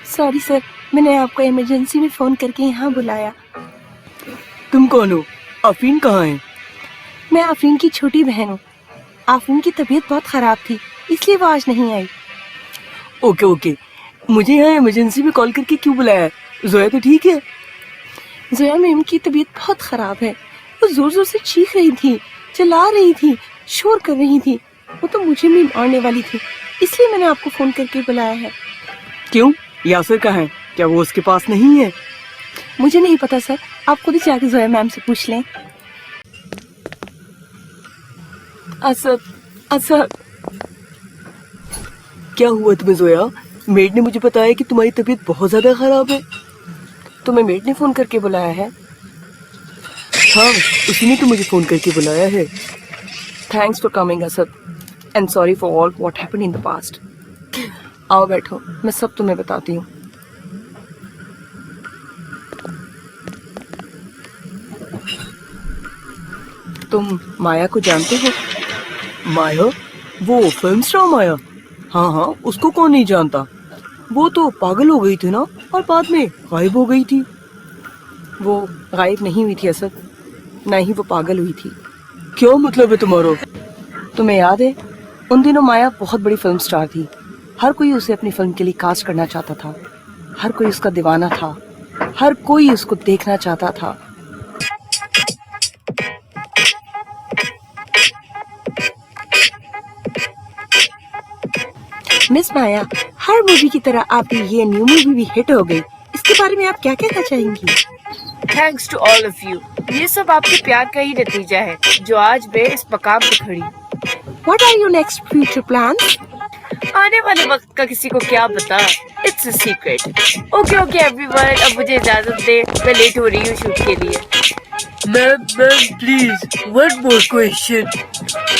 Sorry sir, मैंने आपको emergency में फ़ोन करके यहाँ बुलाया। तुम कौन हो? आफरीन कहाँ है? मैं आफरीन की छोटी बहन हूँ। आफरीन की तबीयत बहुत ख़राब थी, इसलिए वो आज नहीं आई। ओके ओके, मुझे यहाँ इमरजेंसी में कॉल करके क्यों बुलाया है? जोया तो ठीक है? जोया मैम की तबीयत बहुत ख़राब है। वो ज़ोर ज़ोर से चीख रही थी, चिल्ला रही थी, शोर कर रही थी। वो तो मुझे भी मारने वाली थी, इसलिए मैंने आपको फ़ोन करके बुलाया है। क्यों? यासिर कहाँ है? क्या वो उसके पास नहीं है? मुझे नहीं पता सर, आप खुद ही जाके जोया मैम से पूछ लें। असद, असद, क्या हुआ तुम्हें जोया? मेड ने मुझे बताया कि तुम्हारी तबीयत बहुत ज्यादा खराब है। तुम्हें मेड ने फ़ोन करके बुलाया है? हाँ, उसी ने तो मुझे फोन करके बुलाया है। Thanks for coming Asad and sorry for all what happened in the past. आओ बैठो, मैं सब तुम्हें बताती हूँ। तुम माया को जानते हो? माया? वो फिल्म स्टार माया? हाँ हाँ, उसको कौन नहीं जानता। वो तो पागल हो गई थी ना, और बाद में गायब हो गई थी। वो गायब नहीं हुई थी असद, ना ही वो पागल हुई थी। क्या मतलब है तुम्हारा? तुम्हें याद है, उन दिनों माया बहुत बड़ी फिल्म स्टार थी। हर कोई उसे अपनी फिल्म के लिए कास्ट करना चाहता था। हर कोई उसका दीवाना था। हर कोई उसको देखना चाहता था। मिस माया, हर मूवी की तरह आपकी ये न्यू मूवी भी हिट हो गई। इसके बारे में आप क्या कहना चाहेंगी? Thanks to all of you. ये सब आपके प्यार का ही नतीजा है जो आज मैं इस मकाम पे खड़ी हूँ। What are your next future plans? आने वाले वक्त का किसी को क्या पता, it's a secret. Okay okay everyone, अब मुझे इजाजत दे, मैं लेट हो रही हूँ शूट के लिए। Ma'am please one more question.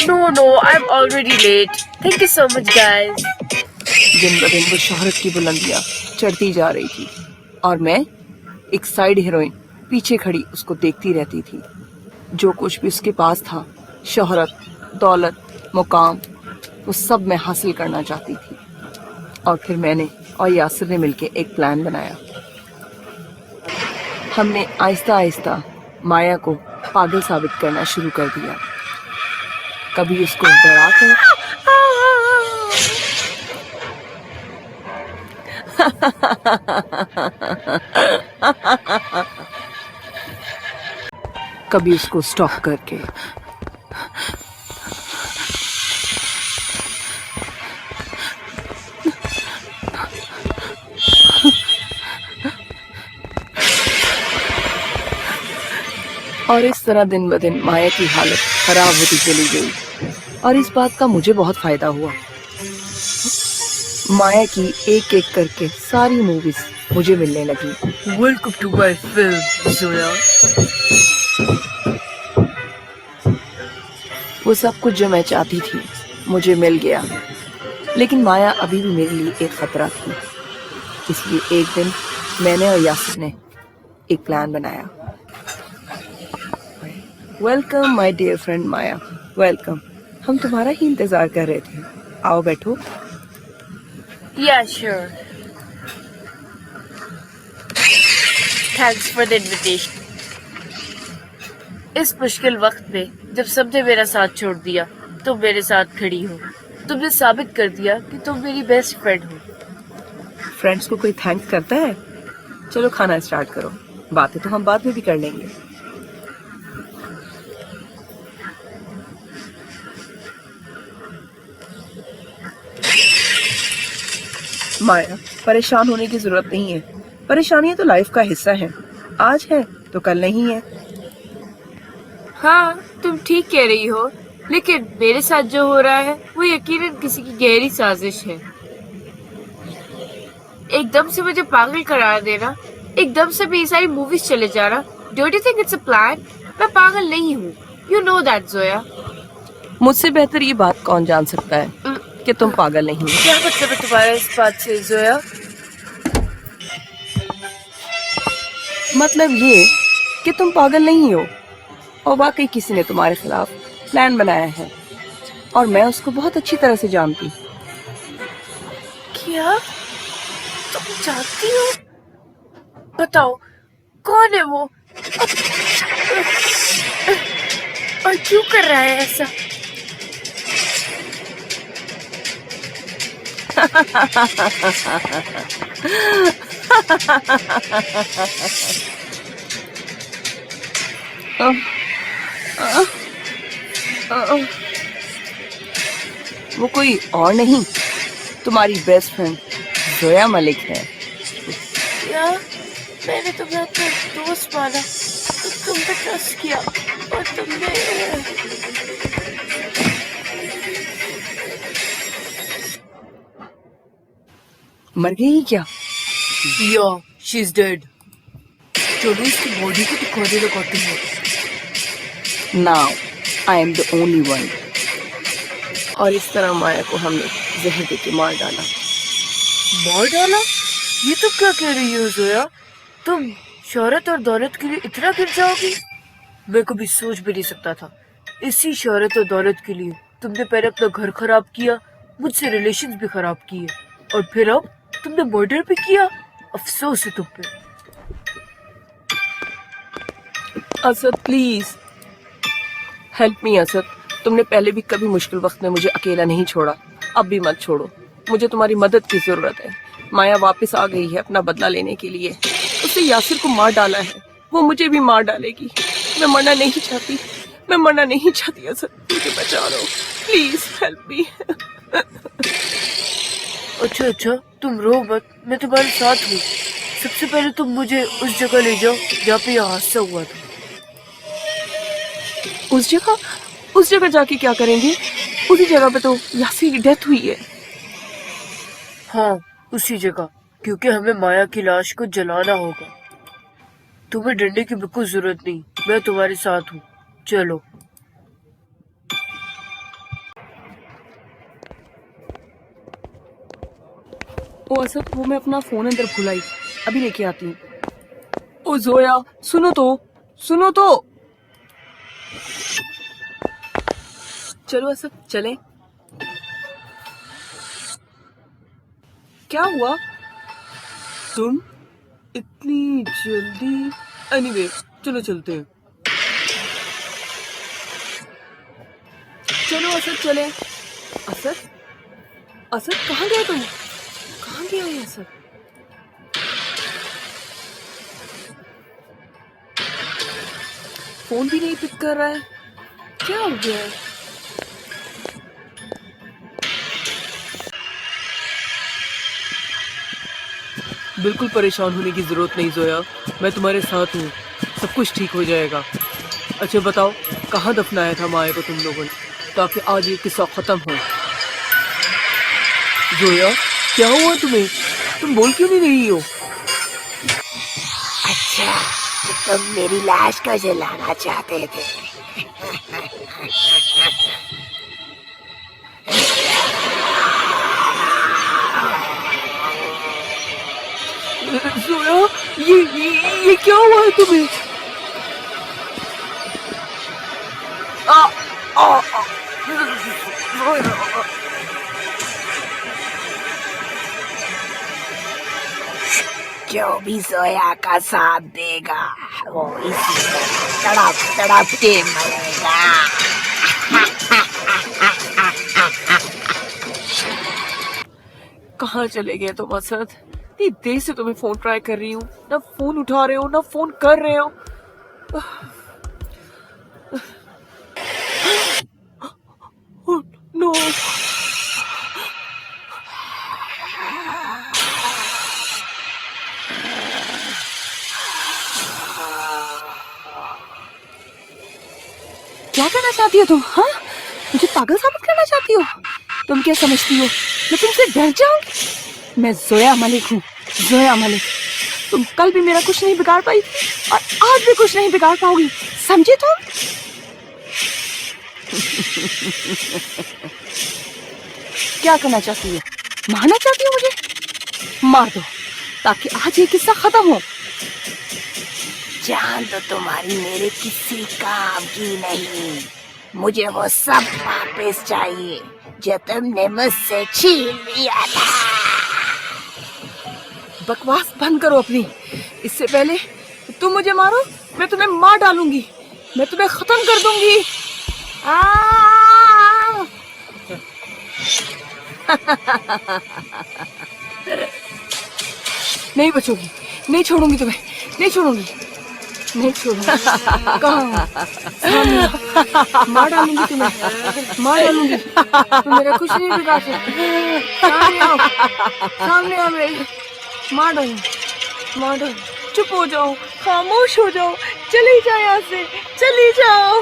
No I am already late, thank you so much guys. दिन ब दिन वो शोहरत की बुलंदियां चढ़ती जा रही थी और मैं एक साइड हीरोइन पीछे खड़ी उसको देखती रहती थी। जो कुछ भी उसके पास था, शोहरत, दौलत, मुकाम, वो सब मैं हासिल करना चाहती थी। और फिर मैंने और यासिर ने मिलकर एक प्लान बनाया। हमने आहिस्ता आहिस्ता माया को पागल साबित करना शुरू कर दिया। कभी उसको डराकर, कभी उसको स्टॉक करके, और इस तरह दिन ब दिन माया की हालत खराब होती चली गई। और इस बात का मुझे बहुत फायदा हुआ। माया की एक एक करके सारी मूवीज मुझे मिलने लगी। Welcome to my film Zoya. वो सब कुछ जो मैं चाहती थी मुझे मिल गया, लेकिन माया अभी भी मेरे लिए एक खतरा थी। इसलिए एक दिन मैंने और यासिर ने एक प्लान बनाया। Welcome my dear friend Maya, welcome. हम तुम्हारा ही इंतजार कर रहे थे। आओ बैठो। या sure, thanks for the invitation. इस मुश्किल वक्त में जब सबने मेरा साथ छोड़ दिया, तुम मेरे साथ खड़ी हो। तुमने साबित कर दिया कि तुम मेरी बेस्ट फ्रेंड हो। फ्रेंड्स को कोई थैंक्स करता है? चलो खाना स्टार्ट करो, बातें तो हम बाद में भी कर लेंगे। माया, परेशान होने की जरूरत नहीं है। परेशानियां तो लाइफ का हिस्सा है। आज है तो कल नहीं है। हाँ, तुम ठीक कह रही हो, लेकिन मेरे साथ जो हो रहा है वो यकीनन किसी की गहरी साजिश है। एकदम से मुझे पागल करार देना, एकदम से भी सारी मूवीज चले जाना। Don't you think it's a plan? मैं पागल नहीं हूँ, यू नो दैट जोया। मुझसे बेहतर ये बात कौन जान सकता है कि तुम पागल नहीं हो। क्या मतलब है तुम्हारा इस बात से जोया? मतलब ये कि तुम पागल नहीं हो और वाकई किसी ने तुम्हारे खिलाफ प्लान बनाया है और मैं उसको बहुत अच्छी तरह से जानती। क्या? तुम जानती हो? बताओ कौन है वो और क्यों कर रहा है ऐसा? वो कोई और नहीं, तुम्हारी बेस्ट फ्रेंड जोया मलिक है। क्या? मैंने तुम्हें अपना दोस्त माना, तो तुम पे ट्रस्ट किया और तुमने मर गई क्या? या शी इज डेड। चलो इसकी बॉडी को दिखाने लगाते हैं। Now I am the only one. और इस तरह माया को हमने जहर देके मार डाला। मार डाला? ये तुम क्या कह रही हो जोया? तुम शोहरत और दौलत के लिए इतना गिर जाओगी? मैं कभी सोच भी नहीं सकता था। इसी शोहरत और दौलत के लिए तुमने पहले अपना घर खराब किया, मुझसे रिलेशंस भी खराब किए, और फिर अब तुमने मर्डर भी किया। अफसोस है तुम पे। Asad please help me. Asad, तुमने पहले भी कभी मुश्किल वक्त में मुझे अकेला नहीं छोड़ा, अब भी मत छोड़ो। मुझे तुम्हारी मदद की जरूरत है। माया वापस आ गई है अपना बदला लेने के लिए। उसने यासिर को मार डाला है, वो मुझे भी मार डालेगी। मैं मरना नहीं चाहती, मैं मरना नहीं चाहती। असद, मुझे बचा लो, प्लीज हेल्प मी। अच्छा, तुम रो मत, मैं तुम्हारे साथ हूँ। सबसे पहले तुम मुझे उस जगह ले जाओ जहाँ पे यह हादसा हुआ था। उस जगह जाके क्या करेंगे? उसी जगह पे तो यासिर की डेथ हुई है। हाँ, उसी जगह, क्योंकि हमें माया की लाश को जलाना होगा। तुम्हें डरने की बिल्कुल जरूरत नहीं, मैं तुम्हारे साथ हूँ। चलो। ओ असद, वो मैं अपना फोन अंदर भुलाई, अभी लेके आती हूँ। ओ जोया, सुनो तो। चलो असद, चलें। क्या हुआ? तुम इतनी जल्दी? एनीवे, चलो चलते हैं। चलो असद, चले। असद कहाँ गए तुम? कहाँ गया ये असद? फोन भी नहीं पिक कर रहा है, क्या हो गया है? बिल्कुल परेशान होने की जरूरत नहीं जोया, मैं तुम्हारे साथ हूँ, सब कुछ ठीक हो जाएगा। अच्छा बताओ, कहाँ दफनाया था माया को तुम लोगों ने, ताकि आज ये किस्सा खत्म हो। जोया, क्या हुआ तुम्हें? तुम बोल क्यों नहीं रही हो? अच्छा, तो तुम मेरी लाश को जलाना चाहते थे। जोया, ये क्या हुआ है तुम्हें? जो भी जोया का साथ देगा वो इसी तरह तड़प तड़प के मरेगा। कहाँ चले गए तुम असद? इतनी देर से तुम्हें फोन ट्राई कर रही हूँ, ना फोन उठा रहे हो ना फोन कर रहे हो। नो, क्या करना चाहती हो तुम? हाँ, मुझे पागल साबित करना चाहती हो? तुम क्या समझती हो मैं तुमसे डर जाऊंगी? मैं जोया मलिक हूँ, जोया मलिक। तुम कल भी मेरा कुछ नहीं बिगाड़ पाई थी और आज भी कुछ नहीं बिगाड़ पाओगी, समझे तुम? क्या करना चाहती हो? मारना चाहती हो मुझे? मार दो ताकि आज ये किस्सा खत्म हो। जान तो तुम्हारी मेरे किसी काम की नहीं। मुझे वो सब वापस चाहिए जो तुमने मुझसे छीन लिया था। बकवास बंद करो अपनी। इससे पहले तुम मुझे मारो, मैं तुम्हें मार डालूंगी, मैं तुम्हें खत्म कर दूंगी। नहीं बचोगी, नहीं छोड़ूंगी तुम्हें, नहीं छोड़ूंगी, नहीं छोड़ूंगी। कहाँ? सामने। मार डालूंगी तुम्हें, मार डालूंगी। तुम मेरा कुछ नहीं बिगाड़ सकती। सामने आओ, सामने आओ मेरे। मार डालूंगी, मार डालूंगी। चुप हो जाओ, खामोश हो जाओ, चली जाओ यहाँ से, चली जाओ।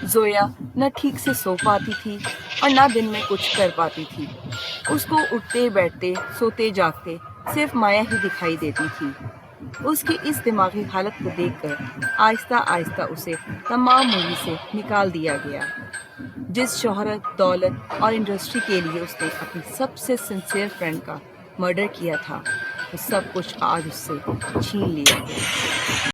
जोया न ठीक से सो पाती थी और न दिन में कुछ कर पाती थी। उसको उठते बैठते सोते जागते सिर्फ माया ही दिखाई देती थी। उसकी इस दिमागी हालत को देखकर आहिस्ता आहिस्ता उसे तमाम मूवी से निकाल दिया गया। जिस शोहरत, दौलत और इंडस्ट्री के लिए उसने अपनी सबसे सिंसियर फ्रेंड का मर्डर किया था, वो सब कुछ आज उससे छीन लिया गया।